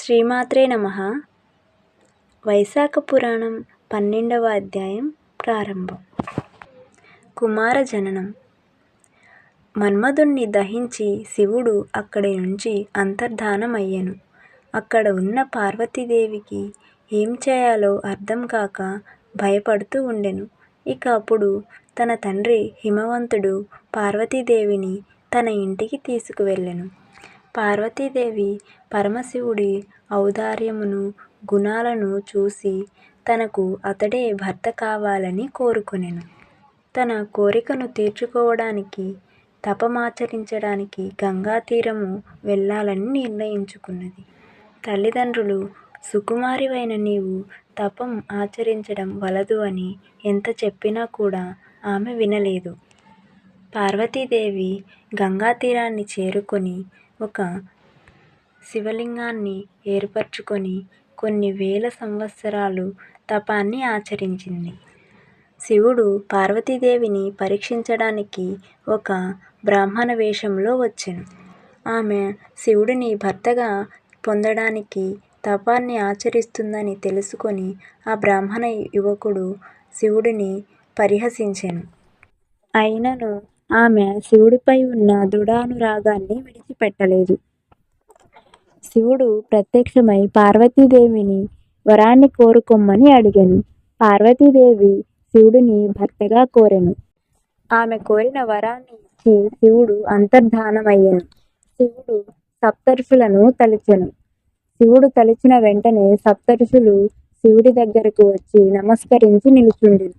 శ్రీమాత్రే నమః. వైశాఖ పురాణం 12వ అధ్యాయం ప్రారంభం. కుమార జననం. మన్మధుణ్ణి దహించి శివుడు అక్కడి నుంచి అంతర్ధానమయ్యెను. అక్కడ ఉన్న పార్వతీదేవికి ఏం చేయాలో అర్థం కాక భయపడుతూ ఉండెను. ఇక అప్పుడు తన తండ్రి హిమవంతుడు పార్వతీదేవిని తన ఇంటికి తీసుకువెళ్ళెను. పార్వతీదేవి పరమశివుడి ఔదార్యమును, గుణాలను చూసి తనకు అతడే భర్త కావాలని కోరుకొనెను. తన కోరికను తీర్చుకోవడానికి తపమాచరించడానికి గంగాతీరము వెళ్ళాలని నిర్ణయించుకున్నది. తల్లిదండ్రులు సుకుమారివైన నీవు తపం ఆచరించడం వలదు అని ఎంత చెప్పినా కూడా ఆమె వినలేదు. పార్వతీదేవి గంగాతీరాన్ని చేరుకొని ఒక శివలింగాన్ని ఏర్పరచుకొని కొన్ని వేల సంవత్సరాలు తపాన్ని ఆచరించింది. శివుడు పార్వతీదేవిని పరీక్షించడానికి ఒక బ్రాహ్మణ వేషంలో వచ్చెను. ఆమె శివుడిని భర్తగా పొందడానికి తపాన్ని ఆచరిస్తుందని తెలుసుకొని ఆ బ్రాహ్మణ యువకుడు శివుడిని పరిహసించెను. అయినను ఆమె శివుడిపై ఉన్న దృఢానురాగాన్ని విడిచిపెట్టలేదు. శివుడు ప్రత్యక్షమై పార్వతీదేవిని వరాన్ని కోరుకొమ్మని అడిగెను. పార్వతీదేవి శివుడిని భర్తగా కోరెను. ఆమె కోరిన వరాన్ని ఇచ్చి శివుడు అంతర్ధానమయ్యెను. శివుడు సప్తర్షులను తలిచెను. శివుడు తలిచిన వెంటనే సప్తర్షులు శివుడి దగ్గరకు వచ్చి నమస్కరించి నిలుచుండెను.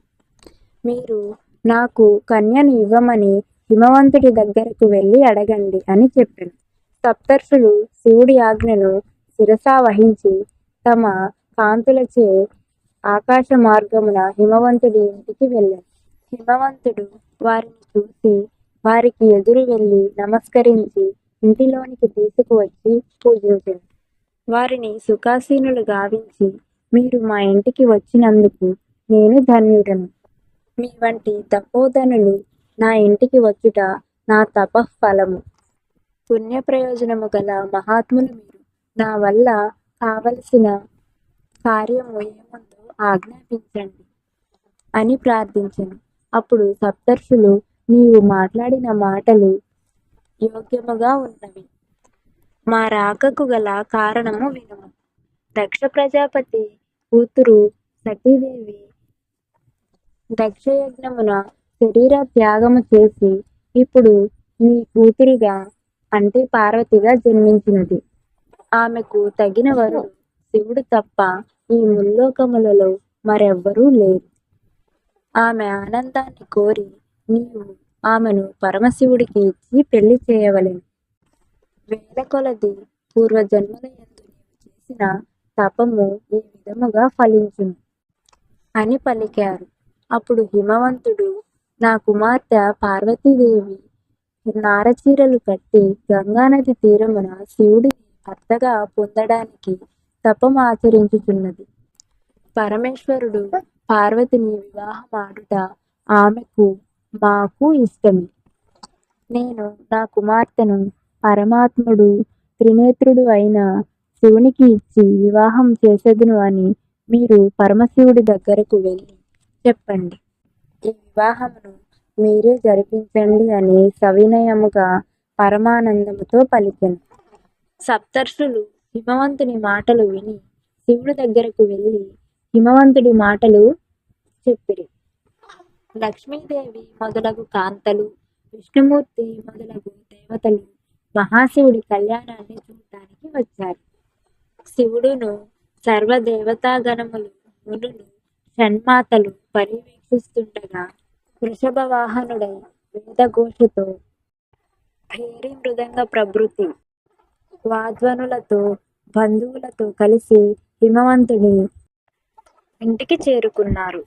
మీరు నాకు కన్యను ఇవ్వమని హిమవంతుడి దగ్గరకు వెళ్ళి అడగండి అని చెప్పెను. సప్తర్షులు శివుడి ఆజ్ఞను శిరసా వహించి తమ కాంతులచే ఆకాశ మార్గమున హిమవంతుడి ఇంటికి వెళ్ళెను. హిమవంతుడు వారిని చూసి వారికి ఎదురు వెళ్ళి నమస్కరించి ఇంటిలోనికి తీసుకువచ్చి పూజించెను. వారిని సుఖాసీనులు గావించి, మీరు మా ఇంటికి వచ్చినందుకు నేను ధన్యుడను. మీ వంటి తపోధనులు నా ఇంటికి వచ్చుట నా తపఃఫలము. పుణ్యప్రయోజనము గల మహాత్ములు మీరు. నా వల్ల కావలసిన కార్యము ఏముందో ఆజ్ఞాపించండి అని ప్రార్థించెను. అప్పుడు సప్తర్షులు, నీవు మాట్లాడిన మాటలు యోగ్యముగా ఉన్నవి. మా రాకకు గల కారణము వినుము. దక్ష ప్రజాపతి కూతురు సతీదేవి దక్షయజ్ఞమున శరీర త్యాగము చేసి ఇప్పుడు నీ కూతురుగా అంటే పార్వతిగా జన్మించినది. ఆమెకు తగిన వరుడు శివుడు తప్ప ఈ ముల్లోకములలో మరెవ్వరూ లేరు. ఆమె ఆనందాన్ని కోరి నీవు ఆమెను పరమశివుడికి ఇచ్చి పెళ్లి చేయవలెను. వేల కొలది పూర్వజన్మల యందు నీవు చేసిన తపము ఈ విధముగా ఫలించును అని పలికారు. అప్పుడు హిమవంతుడు, నా కుమార్తె పార్వతీదేవి నారచీరలు కట్టి గంగానది తీరమున శివుడిని భర్తగా పొందడానికి తపం ఆచరించుచున్నది. పరమేశ్వరుడు పార్వతిని వివాహమాడుట ఆమెకు మాకు ఇష్టమే. నేను నా కుమార్తెను పరమాత్ముడు త్రినేత్రుడు అయిన శివునికి ఇచ్చి వివాహం చేసేదును అని మీరు పరమశివుడి దగ్గరకు వెళ్ళి చెప్పండి. ఈ వివాహమును మీరే జరిపించండి అని సవినయముగా పరమానందముతో పలికెను. సప్తర్షులు హిమవంతుని మాటలు విని శివుడి దగ్గరకు వెళ్ళి హిమవంతుడి మాటలు చెప్పిరి. లక్ష్మీదేవి మొదలగు కాంతలు, విష్ణుమూర్తి మొదలగు దేవతలు మహాశివుడి కళ్యాణాన్ని చూడటానికి వచ్చారు. శివుడును సర్వదేవతాగణములు, మునులు, షణ్మాతలు పర్యవేక్షిస్తుండగా వృషభ వాహనుడై వేదఘోషతో భేరి మృదంగ ప్రభృతి వాద్వనులతో బంధువులతో కలిసి హిమవంతుడి ఇంటికి చేరుకున్నారు.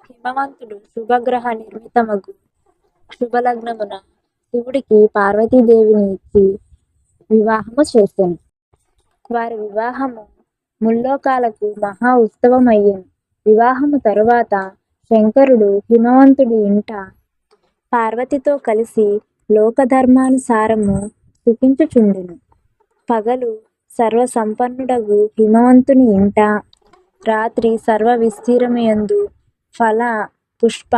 హిమవంతుడు శుభగ్రహ నిర్మితమగు శుభలగ్నమున శివుడికి పార్వతీదేవిని ఇచ్చి వివాహము చేసెను. వారి వివాహము ముల్లోకాలకు మహా ఉత్సవమయ్యెను. వివాహము తరువాత శంకరుడు హిమవంతుడి ఇంట పార్వతితో కలిసి లోకధర్మానుసారము సుఖించుచుండెను. పగలు సర్వసంపన్నుడగు హిమవంతుని ఇంట, రాత్రి సర్వ విస్తీర్ణముయందు ఫల పుష్ప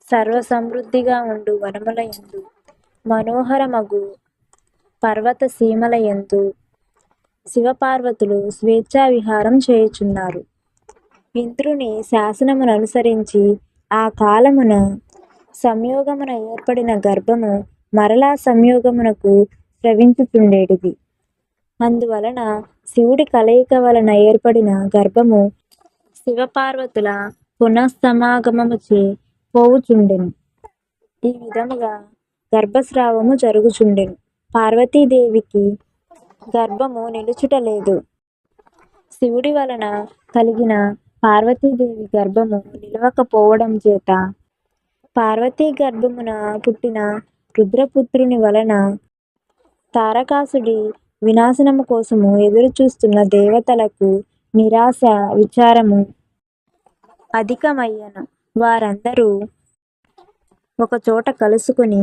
సర్వసమృద్ధిగా ఉండు వనములయందు, మనోహరమగు పర్వత సీమలయందు శివపార్వతులు స్వేచ్ఛా విహారం చేయుచున్నారు. ఇంద్రుని శాసనముననుసరించి ఆ కాలమున సంయోగమున ఏర్పడిన గర్భము మరలా సంయోగమునకు స్రవించుచుండేటిది. అందువలన శివుడి కలయిక వలన ఏర్పడిన గర్భము శివపార్వతుల పునఃసమాగమముచే పోవుచుండెను. ఈ విధముగా గర్భస్రావము జరుగుచుండెను. పార్వతీదేవికి గర్భము నిలుచుటలేదు. శివుడి వలన కలిగిన పార్వతీదేవి గర్భము నిలవకపోవడం చేత పార్వతీ గర్భమున పుట్టిన రుద్రపుత్రుని వలన తారకాసుడి వినాశనము కోసము ఎదురు చూస్తున్న దేవతలకు నిరాశ విచారము అధికమయ్యను. వారందరూ ఒకచోట కలుసుకొని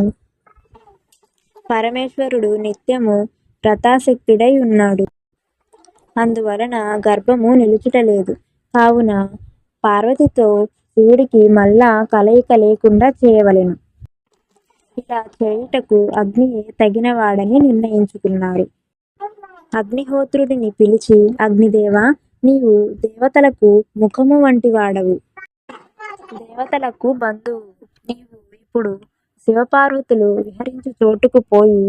పరమేశ్వరుడు నిత్యము వ్రతాసక్తుడై ఉన్నాడు. అందువలన గర్భము నిలుచుటలేదు. కావున పార్వతితో శివుడికి మళ్ళా కలయిక లేకుండా చేయవలెను. ఇలా చేయుటకు అగ్నియే తగినవాడని నిర్ణయించుకున్నారు. అగ్నిహోత్రుడిని పిలిచి, అగ్నిదేవా, నీవు దేవతలకు ముఖము వంటి వాడవు, దేవతలకు బంధువు. నీవు ఇప్పుడు శివపార్వతులు విహరించు చోటుకు పోయి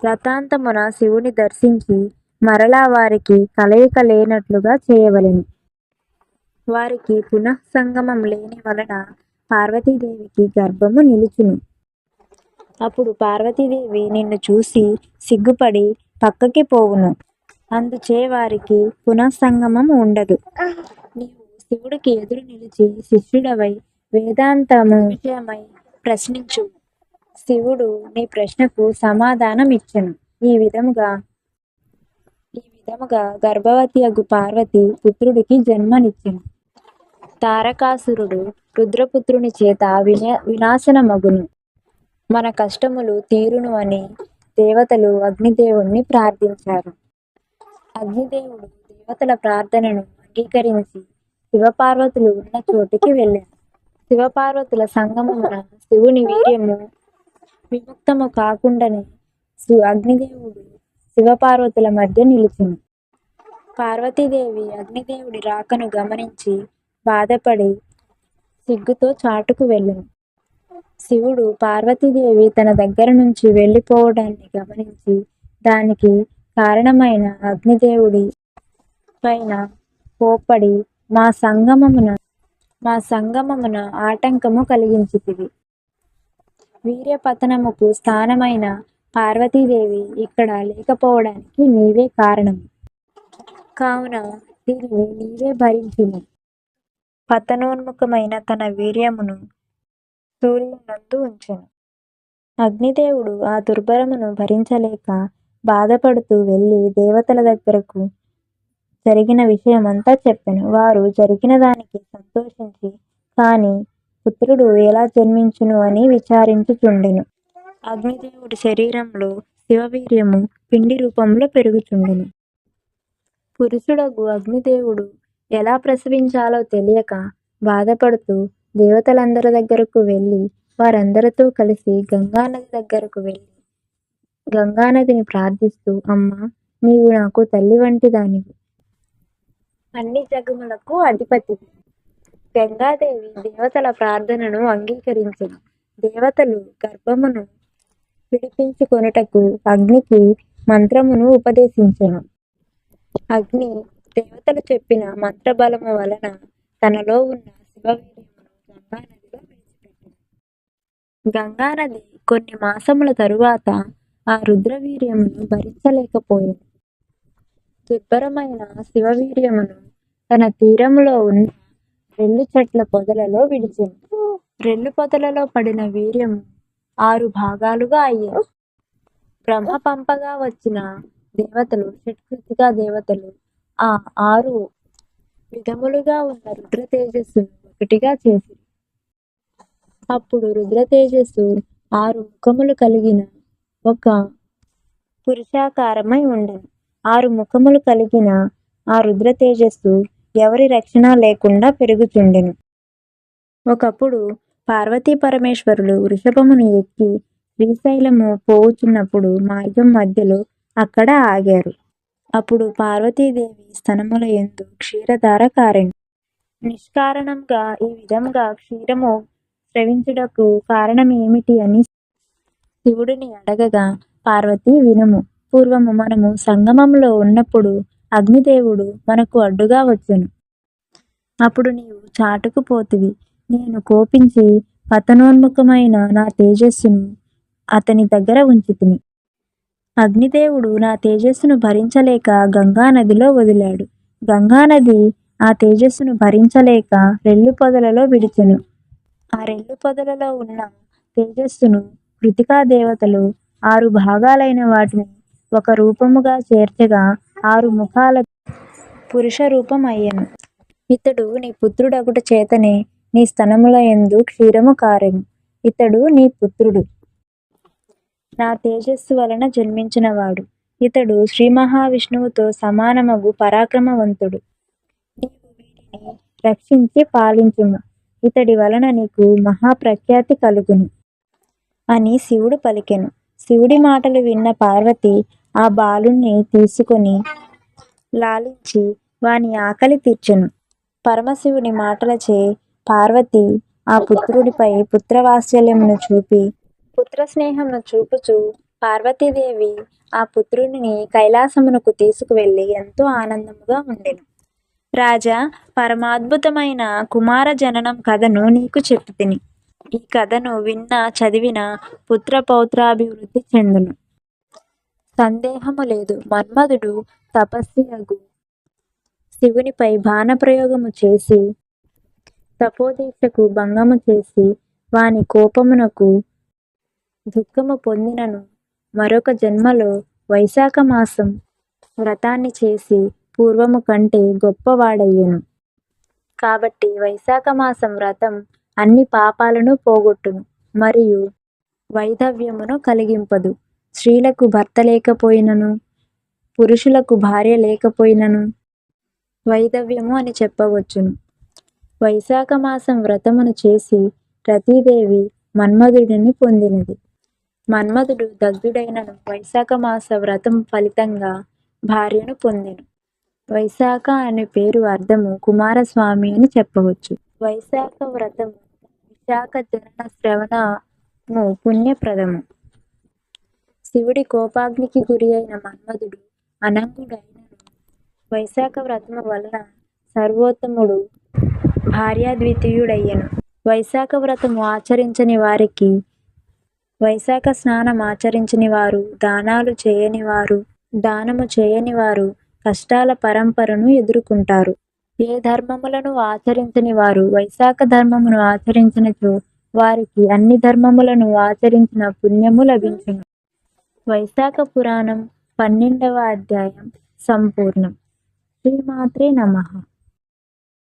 వ్రతాంతమున శివుని దర్శించి మరలా వారికి కలయిక లేనట్లుగా చేయవలెను. వారికి పునఃసంగమం లేని వలన పార్వతీదేవికి గర్భము నిలుచును. అప్పుడు పార్వతీదేవి నిన్ను చూసి సిగ్గుపడి పక్కకి పోవును. అందుచే వారికి పునఃసంగమం ఉండదు. నీవు శివుడికి ఎదురు నిలిచి శిష్యుడవై వేదాంతము విషయమై ప్రశ్నించు. శివుడు నీ ప్రశ్నకు సమాధానం ఇచ్చెను. ఈ విధముగా గర్భవతి అగు పార్వతి పుత్రుడికి జన్మనిచ్చెను. తారకాసురుడు రుద్రపుత్రుని చేత వినాశనమగును. మన కష్టములు తీరును అని దేవతలు అగ్నిదేవుణ్ణి ప్రార్థించారు. అగ్నిదేవుడు దేవతల ప్రార్థనను అంగీకరించి శివపార్వతులు ఉన్న చోటికి వెళ్ళాను. శివపార్వతుల సంగమమున శివుని వీర్యము విముక్తము కాకుండానే అగ్నిదేవుడు శివపార్వతుల మధ్య నిలిచెను. పార్వతీదేవి అగ్నిదేవుడి రాకను గమనించి బాధపడి సిగ్గుతో చాటుకు వెళ్ళెను. శివుడు పార్వతీదేవి తన దగ్గర నుంచి వెళ్ళిపోవడాన్ని గమనించి దానికి కారణమైన అగ్నిదేవుడి పైన కోప్పడి మా సంగమమున ఆటంకము కలిగించితివి. వీర్యపతనముకు స్థానమైన పార్వతీదేవి ఇక్కడ లేకపోవడానికి నీవే కారణము. కావున దీనిని నీవే భరించుము. పతనోన్ముఖమైన తన వీర్యమును సూర్యునందు ఉంచెను. అగ్నిదేవుడు ఆ దుర్భరమును భరించలేక బాధపడుతూ వెళ్ళి దేవతల దగ్గరకు జరిగిన విషయమంతా చెప్పెను. వారు జరిగిన దానికి సంతోషించి, కాని పుత్రుడు ఎలా జన్మించును అని విచారించుచుండెను. అగ్నిదేవుడి శరీరంలో శివవీర్యము పిండి రూపంలో పెరుగుచుండెను. పురుషుడగు అగ్నిదేవుడు ఎలా ప్రసవించాలో తెలియక బాధపడుతూ దేవతలందరి దగ్గరకు వెళ్ళి వారందరితో కలిసి గంగానది దగ్గరకు వెళ్ళి గంగానదిని ప్రార్థిస్తూ, అమ్మా, నీవు నాకు తల్లి వంటి దానివి, అన్ని జగములకు అధిపతివి. గంగాదేవి దేవతల ప్రార్థనను అంగీకరించెను. దేవతలు గర్భమును విడిపించుకొనుటకు అగ్నికి మంత్రమును ఉపదేశించెను. అగ్ని దేవతలు చెప్పిన మంత్రబలము వలన తనలో ఉన్న శివవీర్యమును గంగానదిలో విడిచిపెట్టెను. గంగానది కొన్ని మాసముల తరువాత ఆ రుద్రవీర్యమును భరించలేకపోయెను. దుర్భరమైన శివవీర్యమును తన తీరములో ఉన్న రెల్లు చెట్ల పొదలలో విడిచెను. రెల్లు పొదలలో పడిన వీర్యము 6 భాగాలుగా అయ్యెను. బ్రహ్మ పంపగా వచ్చిన దేవతలు, షట్కృతికా దేవతలు ఆ 6 విధములుగా ఉన్న రుద్ర తేజస్సును ఒకటిగా చేసిరి. అప్పుడు రుద్ర తేజస్సు 6 ముఖములు కలిగిన ఒక పురుషాకారమై ఉండెను. 6 ముఖములు కలిగిన ఆ రుద్ర తేజస్సు ఎవరి రక్షణ లేకుండా పెరుగుచుండెను. ఒకప్పుడు పార్వతీ పరమేశ్వరులు వృషభమును ఎక్కి శ్రీశైలము పోవుచున్నప్పుడు మార్గం మధ్యలో అక్కడ ఆగారు. అప్పుడు పార్వతీదేవి స్తనముల యందు క్షీరధార కారెను. నిష్కారణంగా ఈ విధంగా క్షీరము స్రవించుటకు కారణమేమిటి అని శివుడిని అడగగా, పార్వతి వినుము, పూర్వము మనము సంగమంలో ఉన్నప్పుడు అగ్నిదేవుడు మనకు అడ్డుగా వచ్చెను. అప్పుడు నీవు చాటుకు పోతివి. నేను కోపించి పతనోన్ముఖమైన నా తేజస్సును అతని దగ్గర ఉంచితిని. అగ్నిదేవుడు నా తేజస్సును భరించలేక గంగానదిలో వదిలాడు. గంగానది ఆ తేజస్సును భరించలేక రెల్లు పొదలలో విడిచెను. ఆ రెల్లు పొదలలో ఉన్న తేజస్సును కృతికా దేవతలు 6 భాగాలైన వాటిని ఒక రూపముగా చేర్చగా 6 ముఖాల పురుష రూపం అయ్యెను. ఇతడు నీ పుత్రుడగుట చేతనే నీ స్తనముల యందు క్షీరము కారెను. ఇతడు నీ పుత్రుడు, నా తేజస్సు వలన జన్మించినవాడు. ఇతడు శ్రీ మహావిష్ణువుతో సమానమగు పరాక్రమవంతుడు. నీవు వీరిని రక్షించి పాలించుము. ఇతడి వలన నీకు మహాప్రఖ్యాతి కలుగును అని శివుడు పలికెను. శివుడి మాటలు విన్న పార్వతి ఆ బాలుణ్ణి తీసుకొని లాలించి వాని ఆకలి తీర్చెను. పరమశివుని మాటలచే పార్వతి ఆ పుత్రుడిపై పుత్రవాత్సల్యమును చూపి పుత్రస్నేహమును చూపుచూ పార్వతీదేవి ఆ పుత్రుడిని కైలాసమునకు తీసుకువెళ్ళి ఎంతో ఆనందముగా ఉండెను. రాజా, పరమాద్భుతమైన కుమార జననం కథను నీకు చెప్పుతిని. ఈ కథను చదివిన పుత్ర పౌత్రాభివృద్ధి చెందును. సందేహము లేదు. మన్మధుడు తపస్వియగు శివునిపై బాణప్రయోగము చేసి తపోదీక్షకు భంగము చేసి వాని కోపమునకు దుఃఖము పొందినను మరొక జన్మలో వైశాఖ మాసం వ్రతాన్ని చేసి పూర్వము కంటే గొప్పవాడయ్యెను. కాబట్టి వైశాఖ మాసం వ్రతం అన్ని పాపాలను పోగొట్టును మరియు వైధవ్యమును కలిగింపదు. స్త్రీలకు భర్త లేకపోయినను పురుషులకు భార్య లేకపోయినను వైధవ్యము అని చెప్పవచ్చును. వైశాఖ మాసం వ్రతమును చేసి రతీదేవి మన్మధుడిని పొందినది. మన్మధుడు దగ్ధుడైనను వైశాఖ మాస వ్రతం ఫలితంగా భార్యను పొందెను. వైశాఖ అనే పేరు అర్థము కుమారస్వామి అని చెప్పవచ్చు. వైశాఖ వ్రతము విశాఖ జనన శ్రవణము పుణ్యప్రదము. శివుడి కోపాగ్నికి గురి అయిన మన్మధుడు అనంగుడైనను వైశాఖ వ్రతము వలన సర్వోత్తముడు భార్యాద్వితీయుడయ్యను. వైశాఖ వ్రతము ఆచరించని వారికి, వైశాఖ స్నానం ఆచరించని వారు, దానము చేయని వారు కష్టాల పరంపరను ఎదుర్కొంటారు. ఏ ధర్మములను ఆచరించని వారు వైశాఖ ధర్మమును ఆచరించినచో వారికి అన్ని ధర్మములను ఆచరించిన పుణ్యము లభించును. వైశాఖ పురాణం 12వ అధ్యాయం సంపూర్ణం. శ్రీమాత్రే నమః.